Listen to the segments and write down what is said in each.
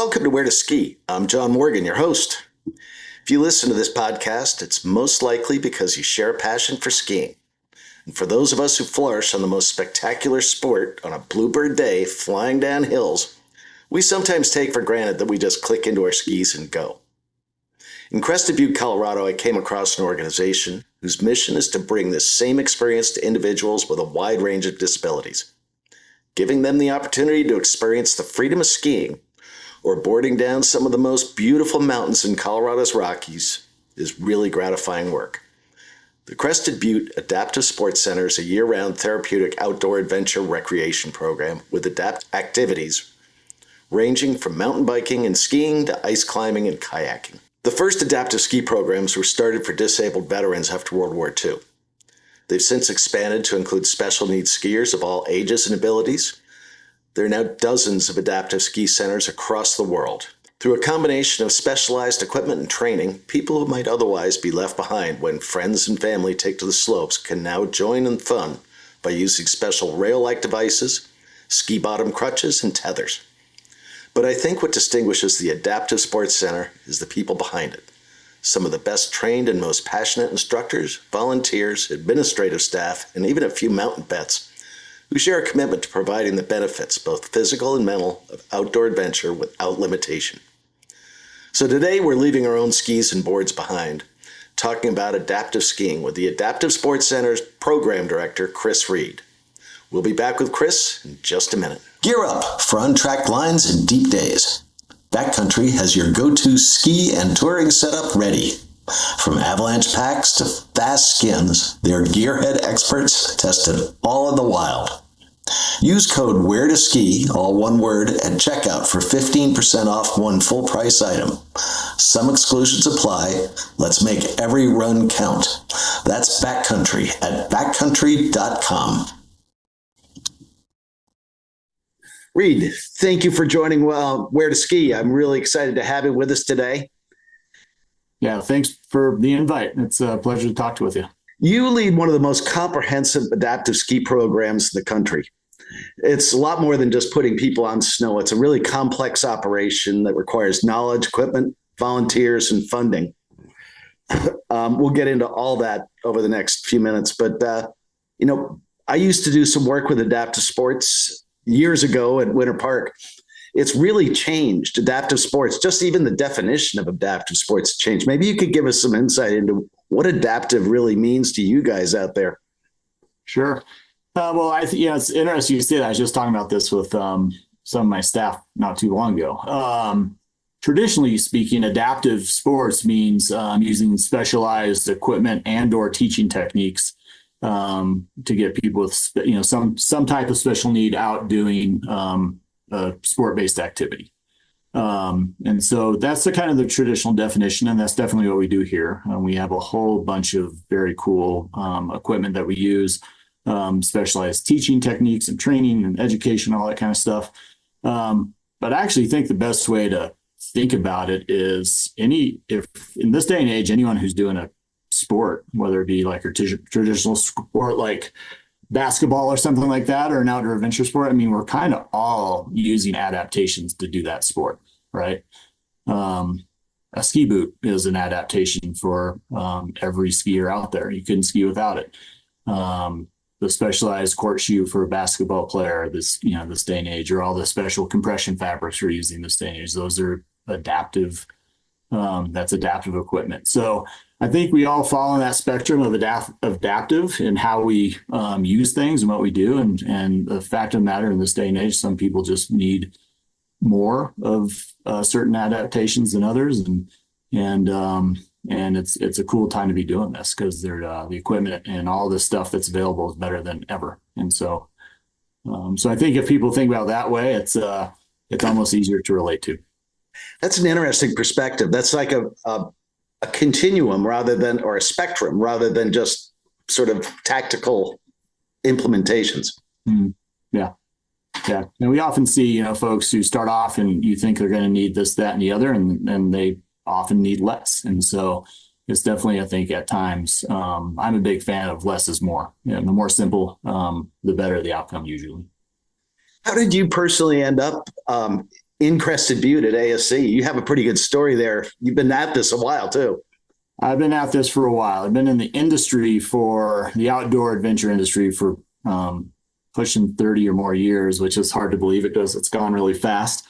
Welcome to Where to Ski. I'm John Morgan, your host. If you listen to this podcast, it's most likely because you share a passion for skiing. And for those of us who flourish on the most spectacular sport on a bluebird day flying down hills, we sometimes take for granted that we just click into our skis and go. In Crested Butte, Colorado, I came across an organization whose mission is to bring this same experience to individuals with a wide range of disabilities, giving them the opportunity to experience the freedom of skiing or boarding down some of the most beautiful mountains in Colorado's Rockies is really gratifying work. The Crested Butte Adaptive Sports Center is a year-round therapeutic outdoor adventure recreation program with adapt activities ranging from mountain biking and skiing to ice climbing and kayaking. The first adaptive ski programs were started for disabled veterans after World War II. They've since expanded to include special needs skiers of all ages and abilities. There are now dozens of adaptive ski centers across the world. Through a combination of specialized equipment and training, people who might otherwise be left behind when friends and family take to the slopes can now join in the fun by using special rail-like devices, ski bottom crutches, and tethers. But I think what distinguishes the Adaptive Sports Center is the people behind it. Some of the best trained and most passionate instructors, volunteers, administrative staff, and even a few mountain vets who share a commitment to providing the benefits, both physical and mental, of outdoor adventure without limitation. So today we're leaving our own skis and boards behind, talking about adaptive skiing with the Adaptive Sports Center's Program Director, Chris Reid. We'll be back with Chris in just a minute. Gear up for untracked lines and deep days. Backcountry has your go-to ski and touring setup ready. From avalanche packs to fast skins, their gearhead experts tested all in the wild. Use code WHERETOSKI, all one word, at checkout for 15% off one full price item. Some exclusions apply. Let's make every run count. That's Backcountry at backcountry.com. Reid, thank you for joining Where to Ski. I'm really excited to have you with us today. Yeah, thanks for the invite. It's a pleasure to talk with you. You lead one of the most comprehensive adaptive ski programs in the country. It's a lot more than just putting people on snow. It's a really complex operation that requires knowledge, equipment, volunteers, and funding. We'll get into all that over the next few minutes. But, I used to do some work with adaptive sports years ago at Winter Park. It's really changed adaptive sports. Just even the definition of adaptive sports changed. Maybe you could give us some insight into what adaptive really means to you guys out there. Sure. It's interesting you say that. I was just talking about this with some of my staff not too long ago. Traditionally speaking, adaptive sports means using specialized equipment and/or teaching techniques to get people with some type of special need out doing a sport-based activity. And so that's the kind of the traditional definition, and that's definitely what we do here. We have a whole bunch of very cool equipment that we use, specialized teaching techniques and training and education, all that kind of stuff. But I actually think the best way to think about it is if in this day and age, anyone who's doing a sport, whether it be like a traditional sport like basketball or something like that, or an outdoor adventure sport, I mean, we're kind of all using adaptations to do that sport, right? A ski boot is an adaptation for every skier out there. You couldn't ski without it. The specialized court shoe for a basketball player this day and age, or all the special compression fabrics we're using this day and age, those are adaptive. That's adaptive equipment. So I think we all fall on that spectrum of adaptive in how we use things and what we do. And the fact of the matter, in this day and age, some people just need more of certain adaptations than others. And it's a cool time to be doing this because the equipment and all this stuff that's available is better than ever. And so I think if people think about it that way, it's almost easier to relate to. That's an interesting perspective. That's like a continuum or a spectrum rather than just sort of tactical implementations. Yeah. And we often see, folks who start off and you think they're going to need this, that, and the other, and they often need less. And so it's definitely, I think at times, I'm a big fan of less is more. The more simple, the better the outcome usually. How did you personally end up in Crested Butte at ASC. You have a pretty good story there. You've been at this a while too. I've been at this for a while. I've been in the industry for the outdoor adventure industry for pushing 30 or more years, which is hard to believe because it's gone really fast.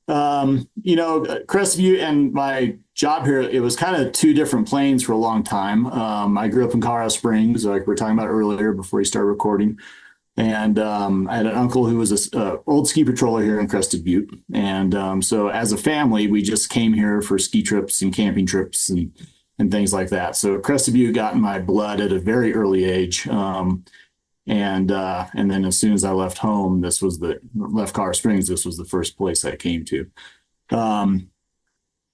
Crested Butte and my job here, it was kind of two different planes for a long time. I grew up in Colorado Springs, like we were talking about earlier before we started recording. And I had an uncle who was an old ski patroller here in Crested Butte. And so as a family, we just came here for ski trips and camping trips and things like that. So Crested Butte got in my blood at a very early age. And then as soon as I left home, left Colorado Springs, this was the first place I came to.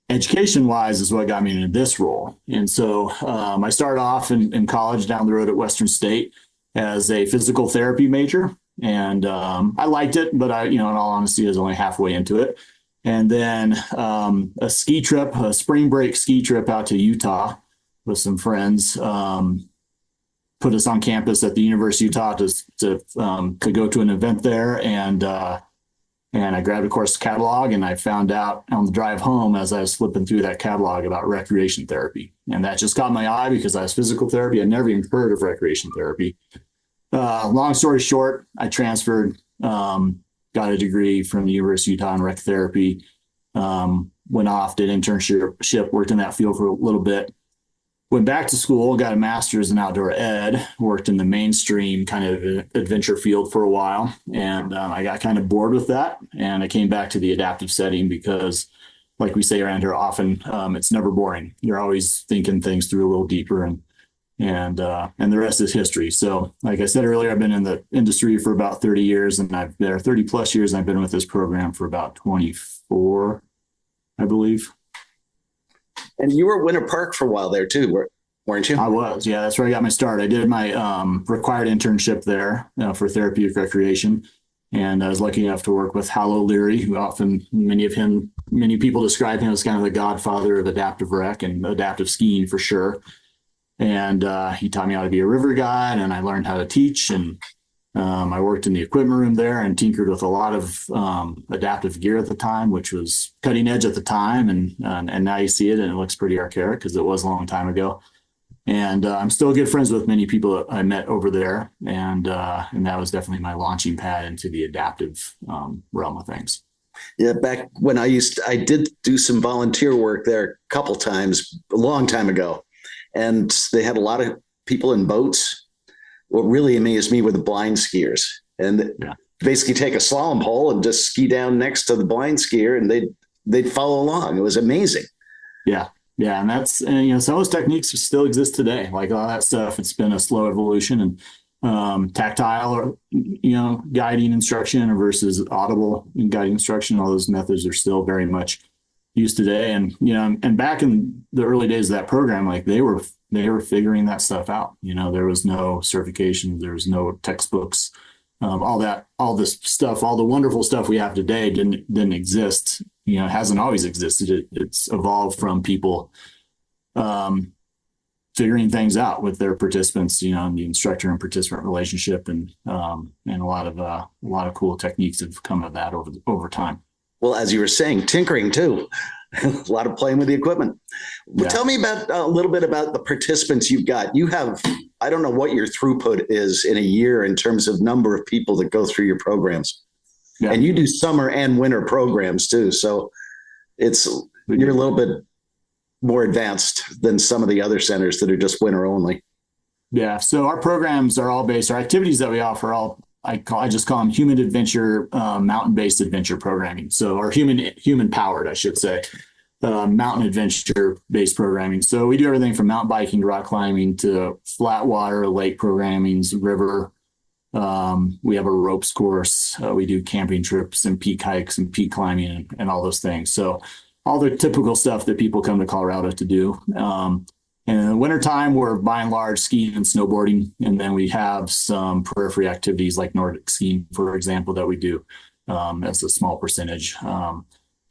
Education wise is what got me into this role. And so I started off in college down the road at Western State as a physical therapy major. And I liked it, but in all honesty, I was only halfway into it. And then a spring break ski trip out to Utah with some friends, put us on campus at the University of Utah to go to an event there. And I grabbed a course catalog, and I found out on the drive home as I was flipping through that catalog about recreation therapy. And that just caught my eye because I was physical therapy. I'd never even heard of recreation therapy. Long story short, I transferred, got a degree from the University of Utah in rec therapy, went off, did internship, worked in that field for a little bit, went back to school, got a master's in outdoor ed, worked in the mainstream kind of adventure field for a while. And I got kind of bored with that. And I came back to the adaptive setting because, like we say around here often, it's never boring. You're always thinking things through a little deeper, and the rest is history. So like I said earlier, I've been in the industry for about 30 years, and I've been 30 plus years. And I've been with this program for about 24, I believe. And you were at Winter Park for a while there too, weren't you? I was. Yeah, that's where I got my start. I did my required internship there for therapeutic recreation. And I was lucky enough to work with Hal O'Leary, who often, many people describe him as kind of the godfather of adaptive rec and adaptive skiing for sure. And he taught me how to be a river guide, and I learned how to teach. And I worked in the equipment room there and tinkered with a lot of adaptive gear at the time, which was cutting edge at the time. And now you see it, and it looks pretty archaic because it was a long time ago. And I'm still good friends with many people that I met over there. And that was definitely my launching pad into the adaptive realm of things. Yeah, back when I did do some volunteer work there a couple times, a long time ago. And they had a lot of people in boats. What really amazed me were the blind skiers. And basically take a slalom pole and just ski down next to the blind skier, and they'd follow along. It was amazing. Yeah. Yeah. And that's, some of those techniques still exist today. Like all that stuff, it's been a slow evolution, and tactile or, guiding instruction versus audible guiding instruction. All those methods are still very much used today. And, and back in the early days of that program, like they were figuring that stuff out. There was no certification, there was no textbooks, all this stuff, all the wonderful stuff we have today didn't exist. Hasn't always existed. It's evolved from people figuring things out with their participants, the instructor and participant relationship, and a lot of cool techniques have come of that over time. Well, as you were saying, tinkering too, a lot of playing with the equipment. Yeah. Tell me about a little bit about the participants you've got. You have, I don't know what your throughput is in a year in terms of number of people that go through your programs. Yeah. And you do summer and winter programs too. So you're a little bit more advanced than some of the other centers that are just winter only. Yeah. So our programs are all based, our activities that we offer I just call them human adventure, mountain-based adventure programming. So, or human powered, I should say, mountain adventure-based programming. So we do everything from mountain biking to rock climbing to flat water, lake programming, river. We have a ropes course. We do camping trips and peak hikes and peak climbing and all those things. So all the typical stuff that people come to Colorado to do. And in the wintertime, we're by and large skiing and snowboarding. And then we have some periphery activities like Nordic skiing, for example, that we do as a small percentage,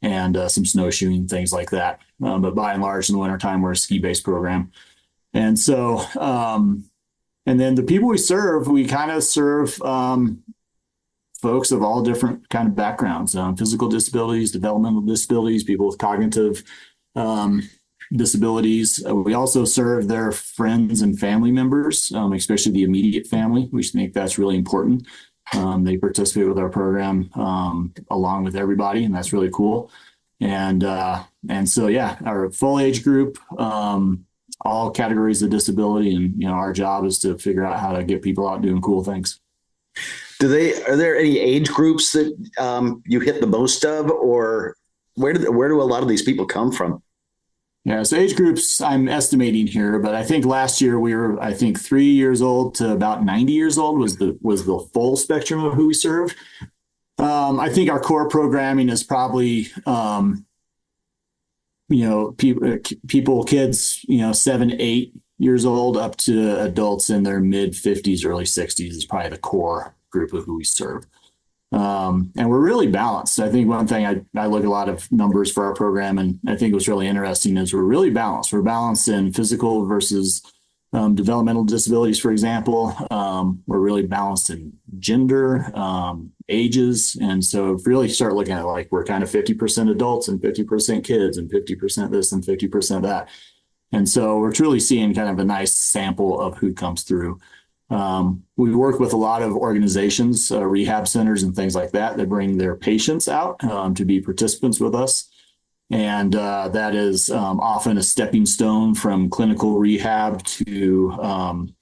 and some snowshoeing, things like that. But by and large, in the wintertime, we're a ski-based program. And so, and then the people we kind of serve folks of all different kind of backgrounds, physical disabilities, developmental disabilities, people with cognitive disabilities. We also serve their friends and family members, especially the immediate family. We think that's really important. They participate with our program along with everybody, and that's really cool. And so, yeah, our full age group, all categories of disability, and our job is to figure out how to get people out doing cool things. Are there any age groups that you hit the most of, or where do a lot of these people come from? Yeah, so age groups I'm estimating here, but I think last year we were, 3 years old to about 90 years old was the full spectrum of who we serve. I think our core programming is probably kids 7, 8 years old up to adults in their mid 50s, early 60s is probably the core group of who we serve. And we're really balanced. I think one thing I look at a lot of numbers for our program, and I think what's really interesting is we're really balanced. We're balanced in physical versus developmental disabilities, for example. We're really balanced in gender, ages. And so if you really start looking at it, we're kind of 50% adults and 50% kids and 50% this and 50% that. And so we're truly seeing kind of a nice sample of who comes through. We work with a lot of organizations, rehab centers and things like that bring their patients out to be participants with us. And that is often a stepping stone from clinical rehab to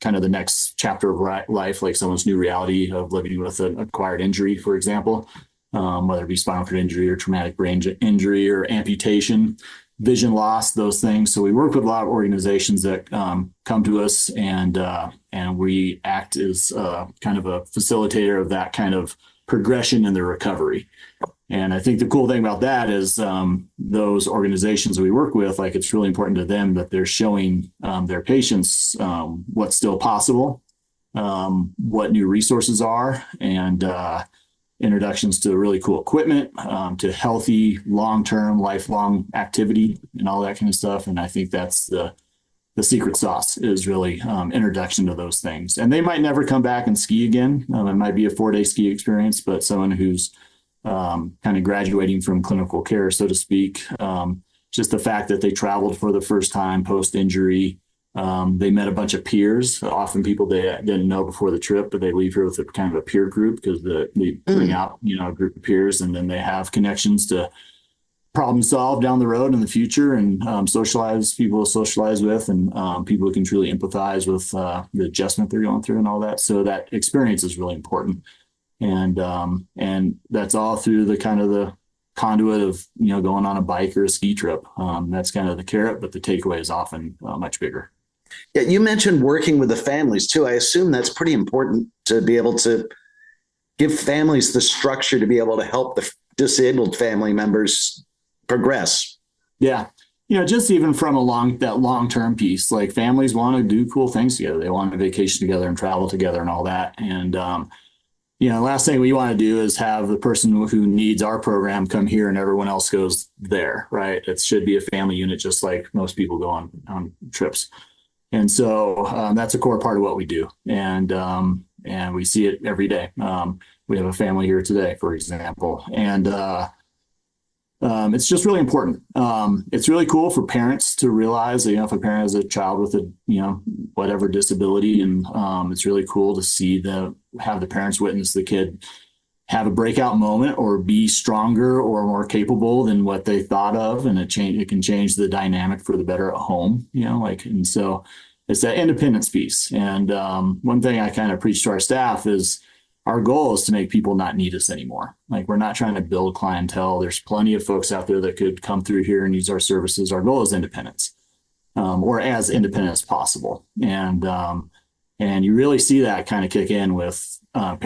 kind of the next chapter of life, like someone's new reality of living with an acquired injury, for example, whether it be spinal cord injury or traumatic brain injury or amputation, vision loss, those things. So we work with a lot of organizations that come to us, and we act as kind of a facilitator of that kind of progression in their recovery. And I think the cool thing about that is those organizations we work with, it's really important to them that they're showing their patients what's still possible, what new resources are, and introductions to really cool equipment, to healthy, long-term, lifelong activity and all that kind of stuff. And I think that's the secret sauce is really introduction to those things. And they might never come back and ski again. It might be a 4-day ski experience, but someone who's kind of graduating from clinical care, so to speak, just the fact that they traveled for the first time post-injury, they met a bunch of peers, often people they didn't know before the trip, but they leave here with a kind of a peer group because they bring out, a group of peers, and then they have connections to problem solve down the road in the future, and socialize people to socialize with, and people who can truly empathize with the adjustment they're going through and all that. So that experience is really important. And that's all through the kind of the conduit of, going on a bike or a ski trip. That's kind of the carrot, but the takeaway is often much bigger. Yeah, you mentioned working with the families too. I assume that's pretty important to be able to give families the structure to be able to help the disabled family members progress. Yeah. Just even from that long-term piece, like families want to do cool things together. They want to vacation together and travel together and all that. And, last thing we want to do is have the person who needs our program come here and everyone else goes there, right? It should be a family unit, just like most people go on trips. And so that's a core part of what we do. And we see it every day. We have a family here today, for example. And it's just really important. It's really cool for parents to realize that, if a parent has a child with a, whatever disability, and it's really cool to have the parents witness the kid have a breakout moment or be stronger or more capable than what they thought of. And it can change the dynamic for the better at home, and so it's that independence piece. And one thing I kind of preach to our staff is our goal is to make people not need us anymore. We're not trying to build clientele. There's plenty of folks out there that could come through here and use our services. Our goal is independence, or as independent as possible. And you really see that kind of kick in with the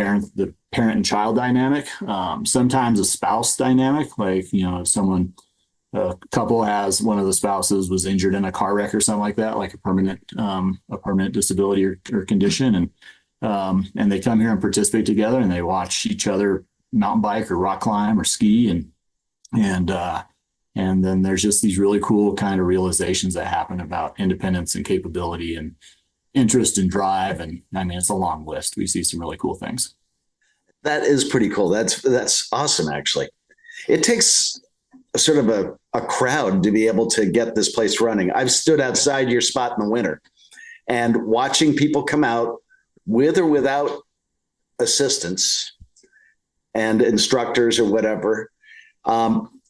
parent and child dynamic. Sometimes a spouse dynamic, a couple has one of the spouses was injured in a car wreck or something like that, like a permanent disability or condition. And they come here and participate together, and they watch each other mountain bike or rock climb or ski. And then there's just these really cool kind of realizations that happen about independence and capability and interest and drive. And it's a long list. We see some really cool things. That is pretty cool. That's awesome, actually. It takes sort of a crowd to be able to get this place running. I've stood outside your spot in the winter and watching people come out with or without assistance and instructors or whatever.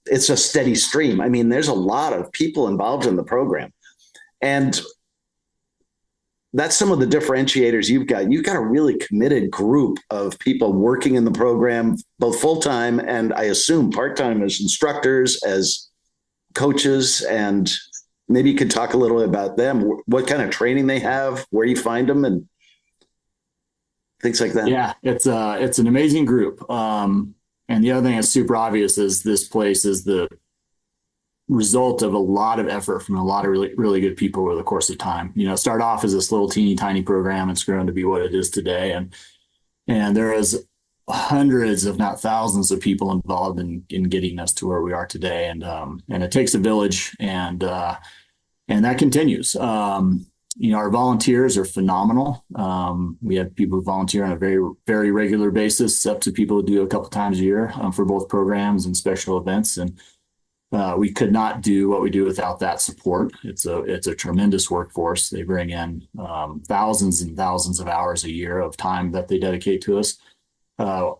It's a steady stream. I mean, there's a lot of people involved in the program. And that's some of the differentiators you've got. You've got a really committed group of people working in the program, both full-time and I assume part-time as instructors, as coaches, and maybe you could talk a little bit about them, what kind of training they have, where you find them, and things like that. Yeah, it's an amazing group. And the other thing that's super obvious is this place is the result of a lot of effort from a lot of really, really good people over the course of time. Start off as this little teeny tiny program. It's grown to be what it is today. And there is hundreds, if not thousands of people involved in getting us to where we are today. And it takes a village and that continues. Our volunteers are phenomenal. We have people who volunteer on a very, very regular basis, up to people who do a couple times a year for both programs and special events. And we could not do what we do without that support. It's a tremendous workforce. They bring in thousands and thousands of hours a year of time that they dedicate to us.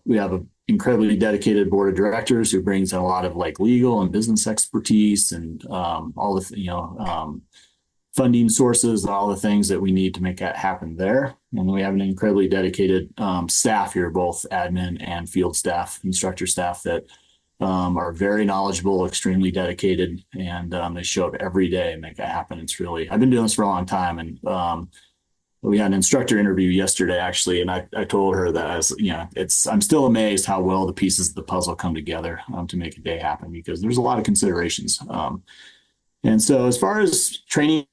We have an incredibly dedicated board of directors who brings in a lot of like legal and business expertise and all the funding sources, all the things that we need to make that happen there. And we have an incredibly dedicated staff here, both admin and field staff, instructor staff that are very knowledgeable, extremely dedicated, and they show up every day and make that happen. I've been doing this for a long time, and we had an instructor interview yesterday actually, and I told her that I'm still amazed how well the pieces of the puzzle come together to make a day happen, because there's a lot of considerations. And so as far as training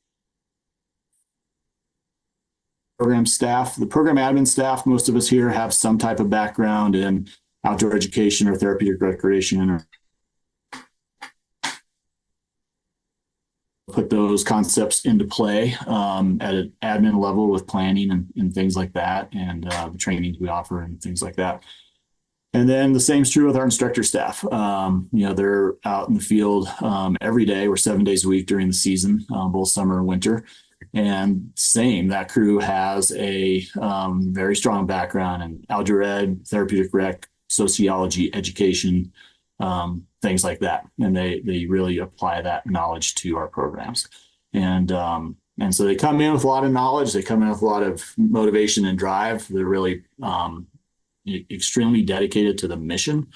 program staff, the program admin staff, most of us here have some type of background in outdoor education or therapeutic recreation, or put those concepts into play at an admin level with planning and things like that, and the trainings we offer and things like that. And then the same is true with our instructor staff. They're out in the field every day. We're 7 days a week during the season, both summer and winter. And that crew has a very strong background in outdoor ed, therapeutic rec, sociology, education, things like that. And they really apply that knowledge to our programs. And so they come in with a lot of knowledge. They come in with a lot of motivation and drive. They're really extremely dedicated to the mission.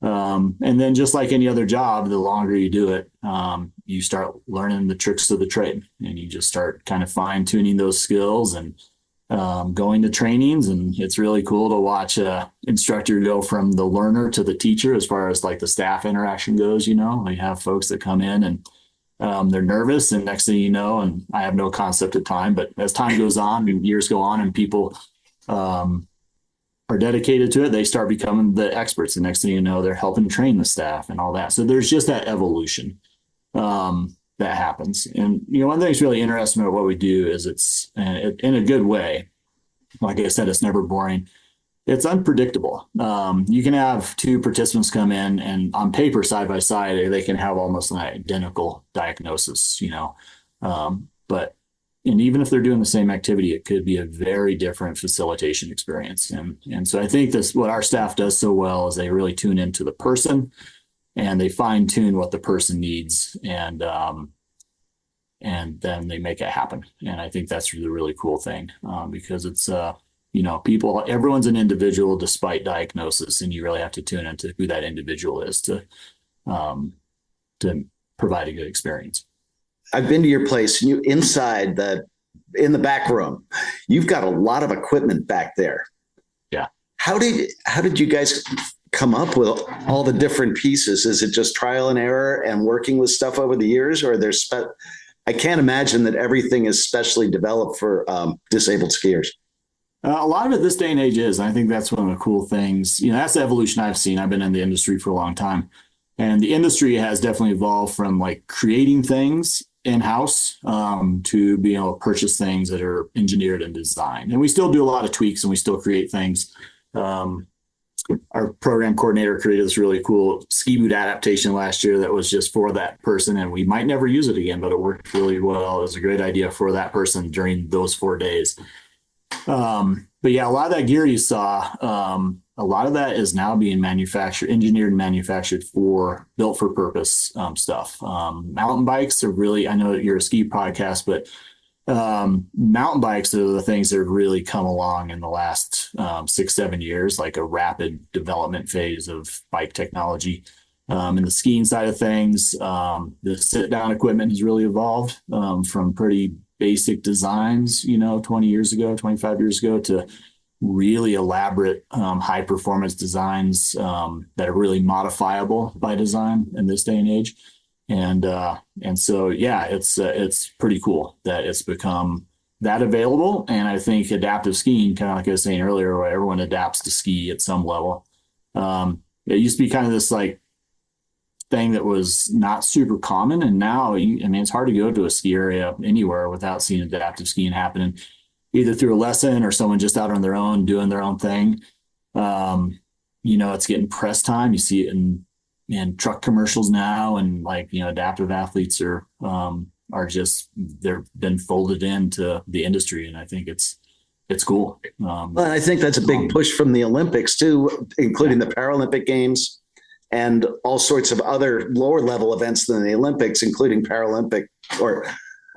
And then just like any other job, the longer you do it, you start learning the tricks of the trade, and you just start kind of fine tuning those skills and going to trainings. And it's really cool to watch an instructor go from the learner to the teacher as far as like the staff interaction goes. We have folks that come in and they're nervous, and next thing you know, and I have no concept of time, but as time goes on and years go on and people are dedicated to it, they start becoming the experts. The next thing you know, they're helping train the staff and all that. So there's just that evolution that happens. And, one thing that's really interesting about what we do is it's in a good way. Like I said, it's never boring. It's unpredictable. You can have two participants come in and on paper, side by side, they can have almost an identical diagnosis, and even if they're doing the same activity, it could be a very different facilitation experience. And so I think what our staff does so well is they really tune into the person, and they fine tune what the person needs, and then they make it happen. And I think that's the really cool thing, because it's everyone's an individual despite diagnosis, and you really have to tune into who that individual is to provide a good experience. I've been to your place, and in the back room, you've got a lot of equipment back there. Yeah. How did you guys come up with all the different pieces? Is it just trial and error and working with stuff over the years, or I can't imagine that everything is specially developed for disabled skiers. A lot of it this day and age is. And I think that's one of the cool things. That's the evolution I've seen. I've been in the industry for a long time, and the industry has definitely evolved from like creating things in-house to being able to purchase things that are engineered and designed. And we still do a lot of tweaks, and we still create things our program coordinator created this really cool ski boot adaptation last year that was just for that person, and we might never use it again, but it worked really well. It was a great idea for that person during those 4 days. But yeah, a lot of that gear you saw, a lot of that is now being engineered and manufactured for built for purpose stuff. Mountain bikes are really, I know you're a ski podcast, but mountain bikes are the things that have really come along in the last 6-7 years, like a rapid development phase of bike technology. In the skiing side of things, the sit down equipment has really evolved from pretty basic designs, 20 years ago, 25 years ago, to really elaborate high performance designs that are really modifiable by design in this day and age. And so, yeah, it's pretty cool that it's become that available. And I think adaptive skiing, kind of like I was saying earlier, where everyone adapts to ski at some level. It used to be kind of this like thing that was not super common. And now, it's hard to go to a ski area anywhere without seeing adaptive skiing happening, either through a lesson or someone just out on their own doing their own thing. It's getting press time. You see it in truck commercials now, and adaptive athletes are just, they've been folded into the industry, and I think it's cool. Well, I think that's a big push from the Olympics too, including the Paralympic Games and all sorts of other lower level events than the Olympics, including Paralympic or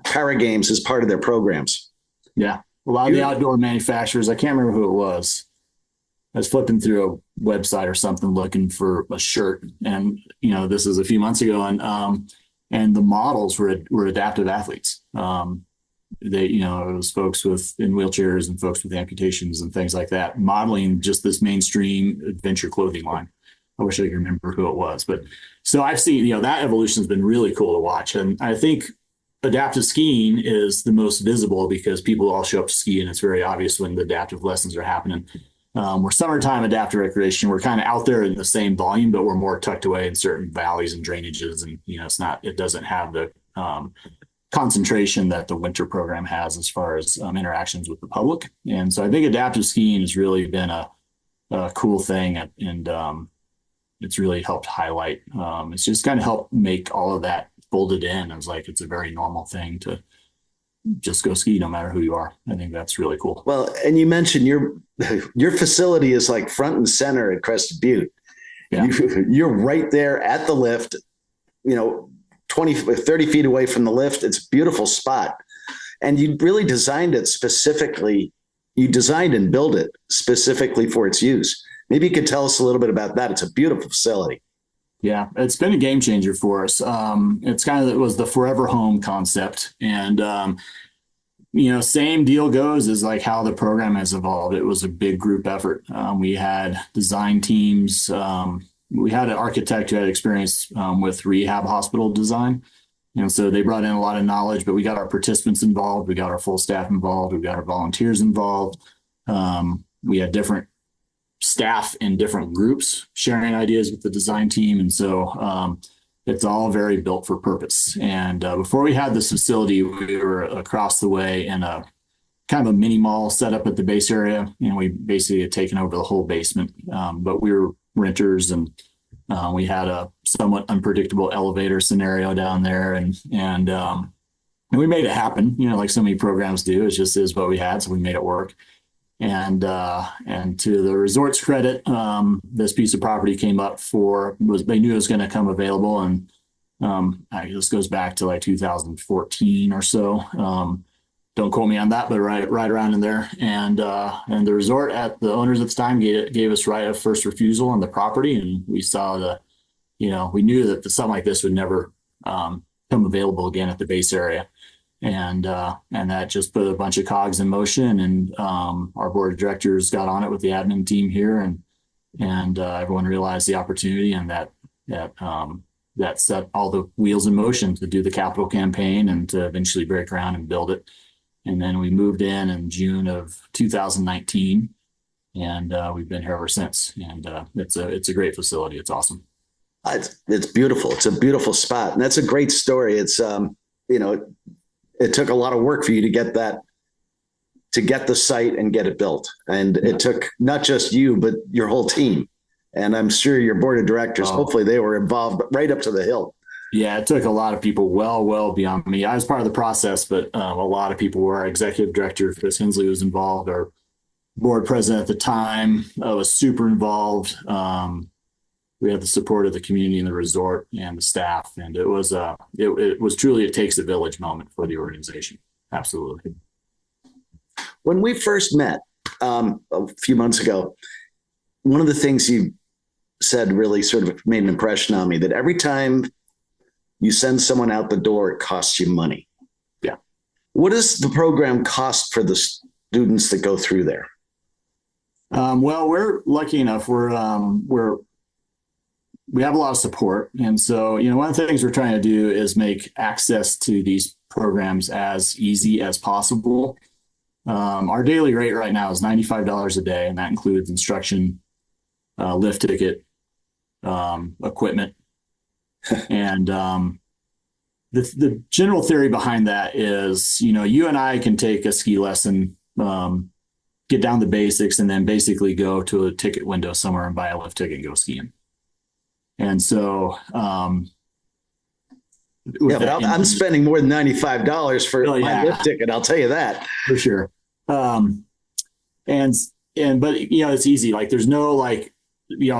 Para Games as part of their programs. Yeah. A lot of the outdoor manufacturers, I can't remember who it was. I was flipping through a website or something looking for a shirt, and this is a few months ago, and the models were adaptive athletes. It was folks in wheelchairs and folks with amputations and things like that, modeling just this mainstream adventure clothing line. I wish I could remember who it was, but so I've seen that evolution has been really cool to watch, and I think adaptive skiing is the most visible because people all show up to ski, and it's very obvious when the adaptive lessons are happening. We're summertime adaptive recreation. We're kind of out there in the same volume, but we're more tucked away in certain valleys and drainages. And, it doesn't have the concentration that the winter program has as far as interactions with the public. And so I think adaptive skiing has really been a cool thing. And it's really helped highlight. It's just kind of helped make all of that folded in. It's a very normal thing to just go ski no matter who you are. I think that's really cool. Well, and you mentioned your facility is like front and center at Crested Butte. Yeah. You're right there at the lift, 30 feet away from the lift. It's a beautiful spot. And you really designed it specifically. You designed and built it specifically for its use. Maybe you could tell us a little bit about that. It's a beautiful facility. Yeah, it's been a game changer for us. It was the forever home concept. And, same deal goes as like how the program has evolved. It was a big group effort. We had design teams. We had an architect who had experience with rehab hospital design. And so they brought in a lot of knowledge, but we got our participants involved. We got our full staff involved. We got our volunteers involved. We had different staff in different groups sharing ideas with the design team. And so it's all very built for purpose. And before we had this facility, we were across the way in a kind of a mini mall set up at the base area. And we basically had taken over the whole basement. But we were renters, and we had a somewhat unpredictable elevator scenario down there. And we made it happen, like so many programs do. It just is what we had. So we made it work. And to the resort's credit, this piece of property came up they knew it was going to come available. And this goes back to like 2014 or so. Don't quote me on that, but right around in there. And the resort, the owners at the time gave us right of first refusal on the property. And we saw we knew that something like this would never come available again at the base area. And that just put a bunch of cogs in motion, and our board of directors got on it with the admin team here, and everyone realized the opportunity, and that set all the wheels in motion to do the capital campaign and to eventually break ground and build it. And then we moved in June of 2019, and we've been here ever since. And it's a great facility. It's awesome. It's beautiful. It's a beautiful spot, and that's a great story. It's it took a lot of work for you to get the site and get it built. And it took not just you, but your whole team. And I'm sure your board of directors, hopefully they were involved right up to the hilt. Yeah, it took a lot of people well beyond me. I was part of the process, but a lot of people were. Our executive director, Chris Hensley, was involved. Our board president at the time was super involved. We had the support of the community and the resort and the staff, and it was truly a takes a village moment for the organization. Absolutely. When we first met a few months ago, one of the things you said really sort of made an impression on me, that every time you send someone out the door, it costs you money. Yeah. What does the program cost for the students that go through there? Well, we're lucky enough. We have a lot of support. And so, one of the things we're trying to do is make access to these programs as easy as possible. Our daily rate right now is $95 a day, and that includes instruction, lift ticket, equipment. And the general theory behind that is, you and I can take a ski lesson, get down the basics, and then basically go to a ticket window somewhere and buy a lift ticket and go skiing. And so, I'm spending more than $95 for my lift ticket. I'll tell you that for sure. But it's easy. Like there's no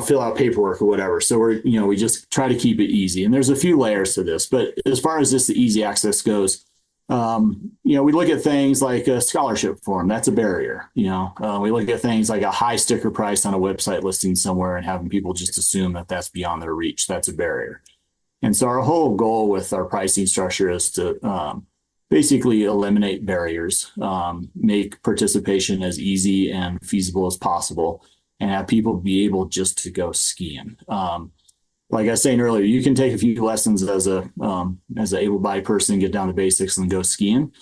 fill out paperwork or whatever. So we just try to keep it easy. And there's a few layers to this, but as far as just the easy access goes, we look at things like a scholarship form. That's a barrier. We look at things like a high sticker price on a website listing somewhere and having people just assume that that's beyond their reach. That's a barrier. And so our whole goal with our pricing structure is to basically eliminate barriers, make participation as easy and feasible as possible, and have people be able just to go skiing. Like I was saying earlier, you can take a few lessons as an able-bodied person, get down the basics and go skiing.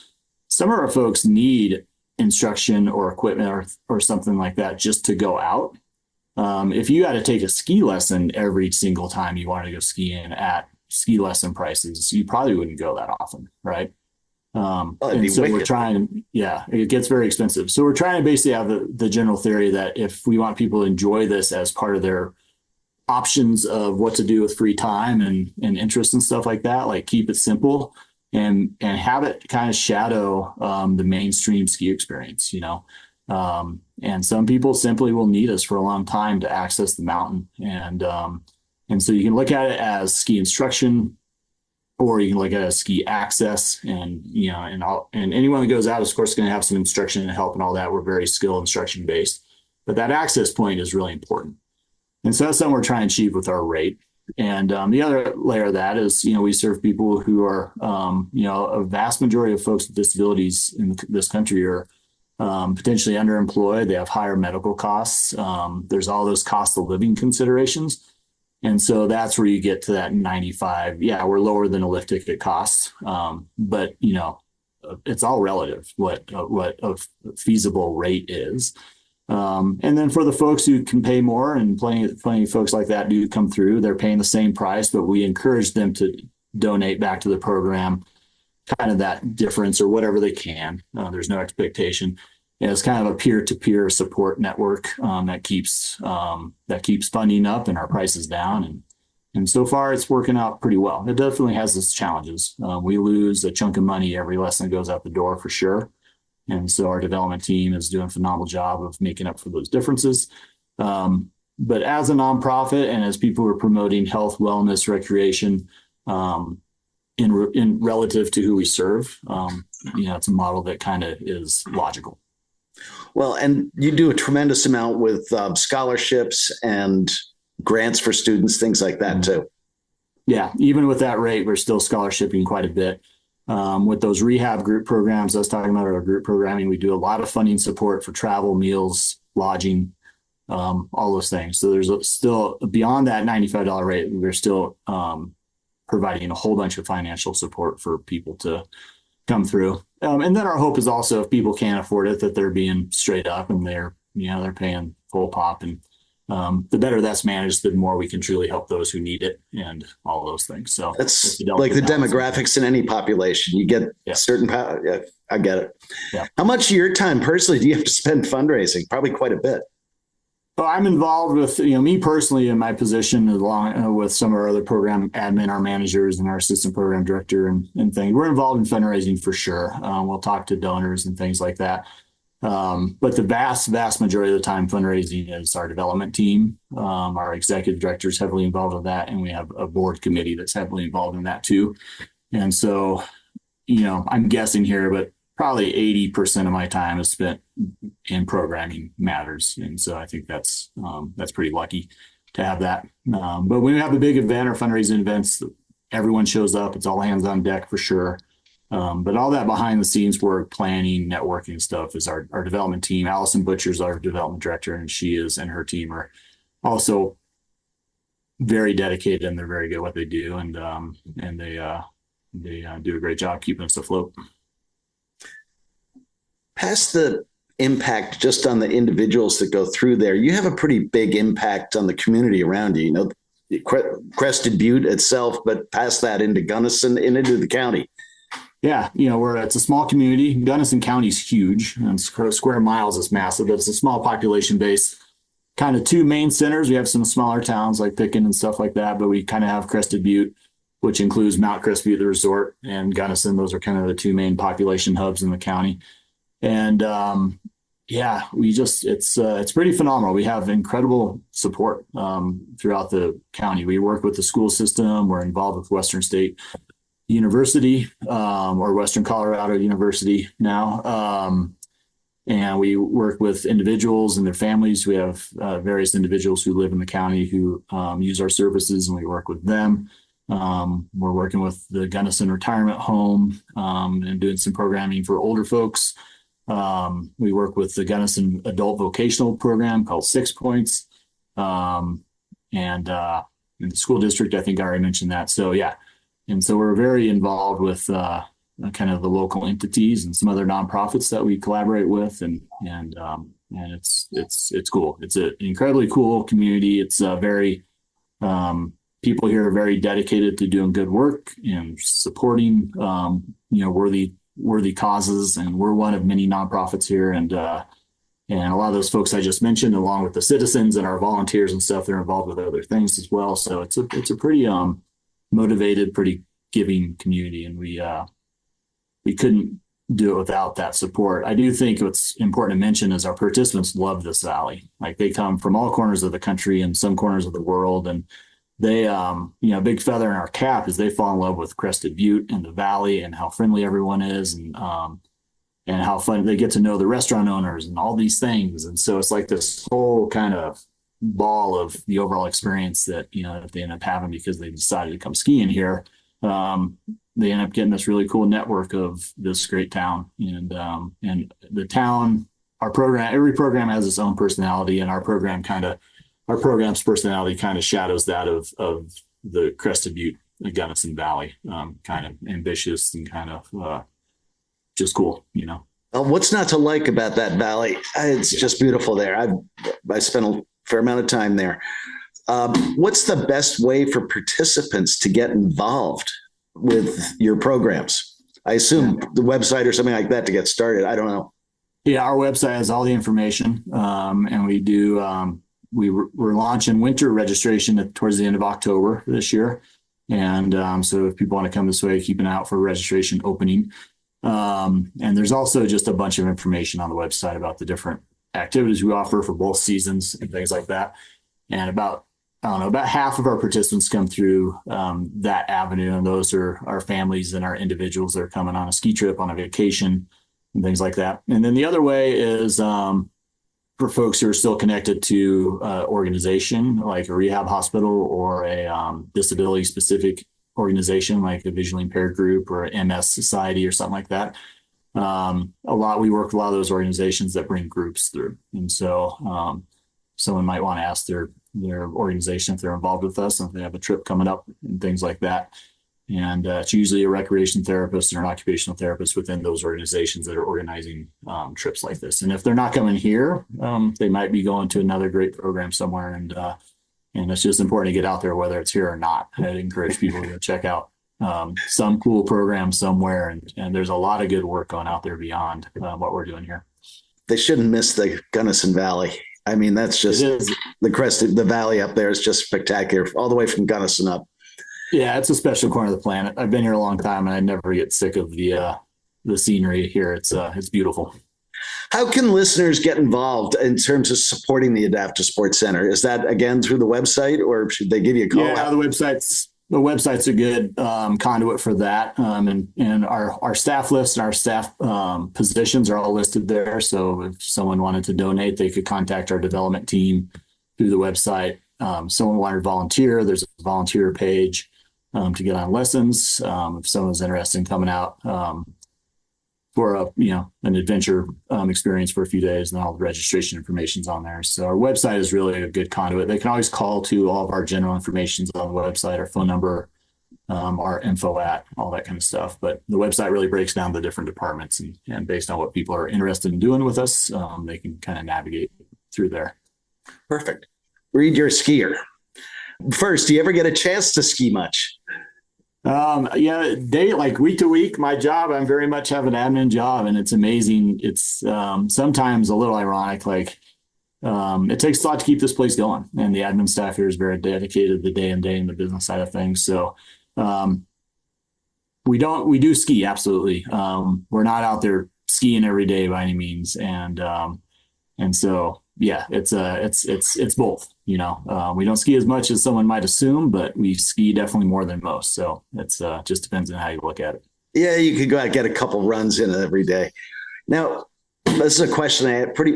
Some of our folks need instruction or equipment or something like that just to go out. If you had to take a ski lesson every single time you wanted to go skiing at ski lesson prices, you probably wouldn't go that often, right? And so we're trying, it gets very expensive. So we're trying to basically have the general theory that if we want people to enjoy this as part of their options of what to do with free time and interest and stuff like that, like keep it simple and have it kind of shadow the mainstream ski experience, and some people simply will need us for a long time to access the mountain. And so you can look at it as ski instruction, or you can look at it as ski access, and anyone that goes out is of course going to have some instruction and help and all that. We're very skill instruction based, but that access point is really important. And so that's something we're trying to achieve with our rate. And the other layer of that is, we serve people who are, a vast majority of folks with disabilities in this country are potentially underemployed. They have higher medical costs. There's all those cost of living considerations. And so that's where you get to that 95. Yeah, we're lower than a lift ticket costs, but it's all relative what a feasible rate is. And then for the folks who can pay more, and plenty of folks like that do come through, they're paying the same price, but we encourage them to donate back to the program, kind of that difference or whatever they can. There's no expectation. And it's kind of a peer-to-peer support network that keeps funding up and our prices down. And so far it's working out pretty well. It definitely has its challenges. We lose a chunk of money every lesson that goes out the door for sure. And so our development team is doing a phenomenal job of making up for those differences. But as a nonprofit and as people who are promoting health, wellness, recreation, in relative to who we serve, it's a model that kind of is logical. Well, and you do a tremendous amount with scholarships and grants for students, things like that too. Yeah, even with that rate, we're still scholarshiping quite a bit. With those rehab group programs, I was talking about our group programming, we do a lot of funding support for travel, meals, lodging, all those things. So there's still, beyond that $95 rate, we're still providing a whole bunch of financial support for people to come through. And then our hope is also, if people can't afford it, that they're being straight up and they're paying full pop. And the better that's managed, the more we can truly help those who need it and all those things. So that's like the demographics in any population. You get certain power. Yeah, I get it. Yeah. How much of your time personally do you have to spend fundraising? Probably quite a bit. So I'm involved with, me personally in my position along with some of our other program admin, our managers and our assistant program director and things. We're involved in fundraising for sure. We'll talk to donors and things like that. But the vast majority of the time fundraising is our development team. Our executive director is heavily involved in that. And we have a board committee that's heavily involved in that too. And so, I'm guessing here, but probably 80% of my time is spent in programming matters. And so I think that's pretty lucky to have that. But when we have a big event or fundraising events, everyone shows up. It's all hands on deck for sure. But all that behind the scenes work, planning, networking stuff is our development team. Allison Butcher's our development director, and and her team are also very dedicated and they're very good at what they do. And they do a great job keeping us afloat. Past the impact just on the individuals that go through there, you have a pretty big impact on the community around you. Crested Butte itself, but past that into Gunnison and into the county. Yeah, it's a small community. Gunnison County is huge, and square miles is massive, but it's a small population base. Kind of two main centers. We have some smaller towns like Picken and stuff like that, but we kind of have Crested Butte, which includes Mount Crested Butte, the resort, and Gunnison. Those are kind of the two main population hubs in the county. And it's pretty phenomenal. We have incredible support throughout the county. We work with the school system. We're involved with Western State University or Western Colorado University now. And we work with individuals and their families. We have various individuals who live in the county who use our services, and we work with them. We're working with the Gunnison Retirement Home and doing some programming for older folks. We work with the Gunnison Adult Vocational Program called 6 Points. And in the school district, I think I already mentioned that. So, yeah. And so we're very involved with kind of the local entities and some other nonprofits that we collaborate with. And it's cool. It's an incredibly cool community. It's very, people here are very dedicated to doing good work and supporting, worthy causes, and we're one of many nonprofits here, and a lot of those folks I just mentioned, along with the citizens and our volunteers and stuff, they're involved with other things as well. So it's a pretty motivated, pretty giving community, and we couldn't do it without that support. I do think what's important to mention is our participants love this valley. Like, they come from all corners of the country and some corners of the world, and they, big feather in our cap is they fall in love with Crested Butte and the valley and how friendly everyone is, and how fun they get to know the restaurant owners and all these things. And so it's like this whole kind of ball of the overall experience that, that they end up having because they decided to come skiing here. They end up getting this really cool network of this great town, and the town, our program, every program has its own personality, and our program's personality kind of shadows that of the Crested Butte, the Gunnison Valley, kind of ambitious and kind of just cool, What's not to like about that valley? It's just beautiful there. I spent a fair amount of time there. What's the best way for participants to get involved with your programs? I assume the website or something like that to get started. I don't know. Yeah, our website has all the information, and we do. We're launching winter registration towards the end of October this year. And so if people want to come this way, keep an eye out for registration opening. And there's also just a bunch of information on the website about the different activities we offer for both seasons and things like that. And about half of our participants come through that avenue. And those are our families and our individuals that are coming on a ski trip, on a vacation, and things like that. And then the other way is for folks who are still connected to organization like a rehab hospital or a disability specific organization like a visually impaired group or an MS society or something like that. We work with a lot of those organizations that bring groups through. And so someone might want to ask their organization if they're involved with us and if they have a trip coming up and things like that. And it's usually a recreation therapist or an occupational therapist within those organizations that are organizing trips like this. And if they're not coming here, they might be going to another great program somewhere. And it's just important to get out there, whether it's here or not. I'd encourage people to check out some cool program somewhere. And there's a lot of good work going out there beyond what we're doing here. They shouldn't miss the Gunnison Valley. I mean, that's It just is. the valley up there is just spectacular, all the way from Gunnison up. Yeah, it's a special corner of the planet. I've been here a long time, and I never get sick of the scenery here. It's beautiful. How can listeners get involved in terms of supporting the Adaptive Sports Center? Is that again through the website, or should they give you a call? Yeah, the website's a good conduit for that, and our staff list and our staff positions are all listed there. So if someone wanted to donate, they could contact our development team through the website. Someone wanted to volunteer, there's a volunteer page to get on lessons. If someone's interested in coming out for an adventure experience for a few days, and all the registration information's on there. So our website is really a good conduit. They can always call to all of our general information's on the website, our phone number, our info at, all that kind of stuff. But the website really breaks down the different departments, and based on what people are interested in doing with us, they can kind of navigate through there. Perfect. Reid, you're a skier. First, do you ever get a chance to ski much? Yeah, like week to week, my job, I'm very much have an admin job, and it's amazing. It's sometimes a little ironic. Like it takes a lot to keep this place going, and the admin staff here is very dedicated the day and day in the business side of things. So we do ski, absolutely. We're not out there skiing every day by any means, and so yeah, it's both. We don't ski as much as someone might assume, but we ski definitely more than most. So it's just depends on how you look at it. Yeah, you could go out and get a couple runs in every day. Now, this is a question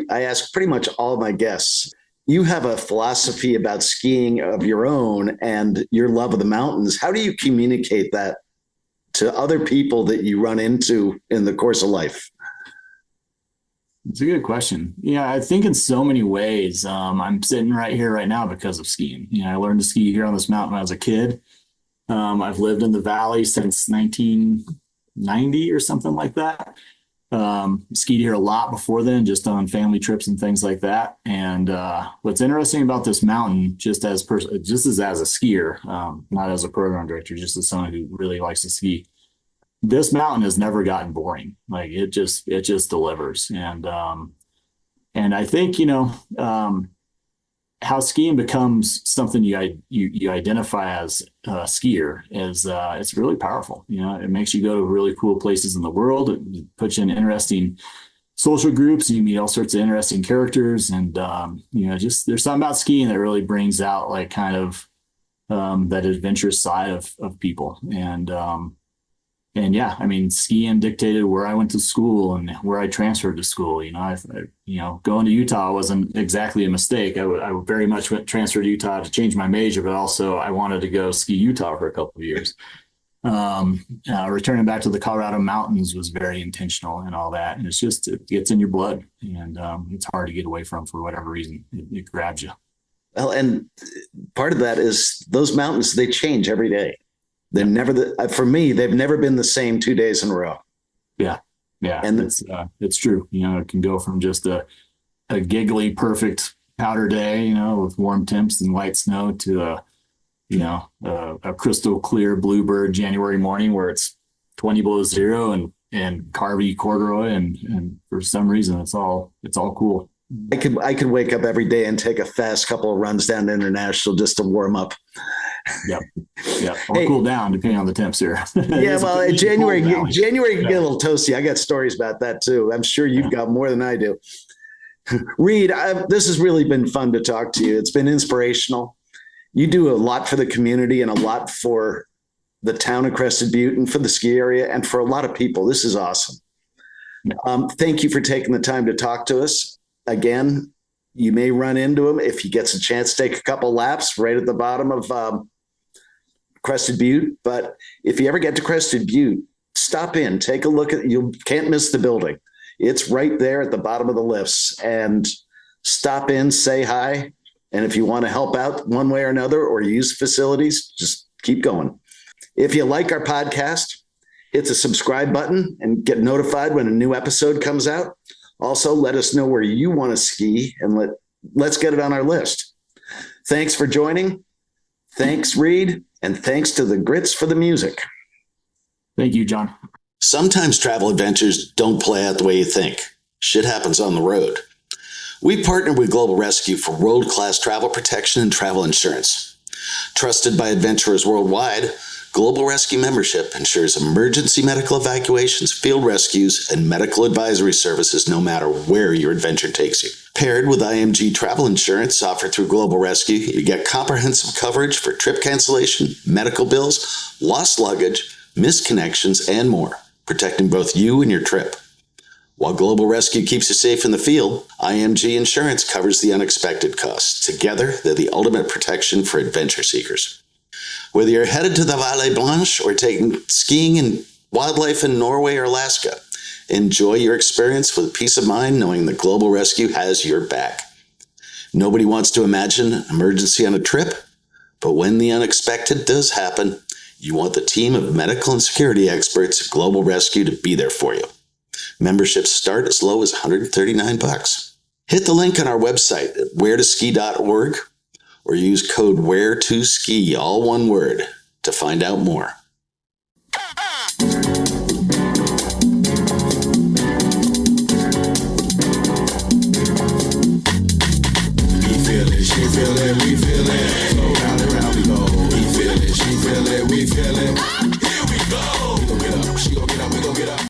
I ask pretty much all of my guests. You have a philosophy about skiing of your own and your love of the mountains. How do you communicate that to other people that you run into in the course of life? It's a good question. Yeah, I think in so many ways, I'm sitting right here right now because of skiing. I learned to ski here on this mountain when I was a kid. I've lived in the valley since 1990 or something like that. Skied here a lot before then, just on family trips and things like that. And what's interesting about this mountain, just as a skier, not as a program director, just as someone who really likes to ski, this mountain has never gotten boring. Like it just delivers. And I think, how skiing becomes something you identify as a skier is it's really powerful. It makes you go to really cool places in the world. It puts you in interesting social groups, and you meet all sorts of interesting characters. And just there's something about skiing that really brings out like kind of that adventurous side of people. And yeah, I mean, skiing dictated where I went to school and where I transferred to school. Going to Utah wasn't exactly a mistake. I very much transferred to Utah to change my major, but also I wanted to go ski Utah for a couple of years. Returning back to the Colorado mountains was very intentional and all that. And it gets in your blood, and it's hard to get away from for whatever reason. It grabs you. Well, and part of that is those mountains, they change every day. They're never for me, they've never been the same 2 days in a row. Yeah. And it's true. It can go from just a giggly, perfect powder day, with warm temps and light snow to a crystal clear bluebird January morning where it's 20 below zero and carby corduroy. And for some reason, it's all cool. I could wake up every day and take a fast couple of runs down to International just to warm up. Yep. Or cool down depending on the temps here. Yeah, well, January can get a little toasty. I got stories about that too. I'm sure you've got more than I do. Reid, this has really been fun to talk to you. It's been inspirational. You do a lot for the community and a lot for the town of Crested Butte and for the ski area and for a lot of people. This is awesome. Thank you for taking the time to talk to us. Again, you may run into him if he gets a chance to take a couple laps right at the bottom of Crested Butte. But if you ever get to Crested Butte, stop in, take a look you can't miss the building. It's right there at the bottom of the lifts, and stop in, say hi. And if you want to help out one way or another or use facilities, just keep going. If you like our podcast, hit the subscribe button and get notified when a new episode comes out. Also, let us know where you want to ski, and let's get it on our list. Thanks for joining. Thanks, Reid. And thanks to the Grits for the music. Thank you, John. Sometimes travel adventures don't play out the way you think. Shit happens on the road. We partner with Global Rescue for world-class travel protection and travel insurance. Trusted by adventurers worldwide, Global Rescue membership ensures emergency medical evacuations, field rescues, and medical advisory services no matter where your adventure takes you. Paired with IMG travel insurance offered through Global Rescue, you get comprehensive coverage for trip cancellation, medical bills, lost luggage, missed connections, and more, protecting both you and your trip. While Global Rescue keeps you safe in the field, IMG Insurance covers the unexpected costs. Together, they're the ultimate protection for adventure seekers. Whether you're headed to the Vallée Blanche or taking skiing and wildlife in Norway or Alaska, enjoy your experience with peace of mind knowing that Global Rescue has your back. Nobody wants to imagine an emergency on a trip, but when the unexpected does happen, you want the team of medical and security experts at Global Rescue to be there for you. Memberships start as low as $139. Hit the link on our website at wheretoski.org or use code WHERETOSKI, all one word, to find out more. She feel it, we feel it. So round and round we go. He feel it, she feel it, we feel it.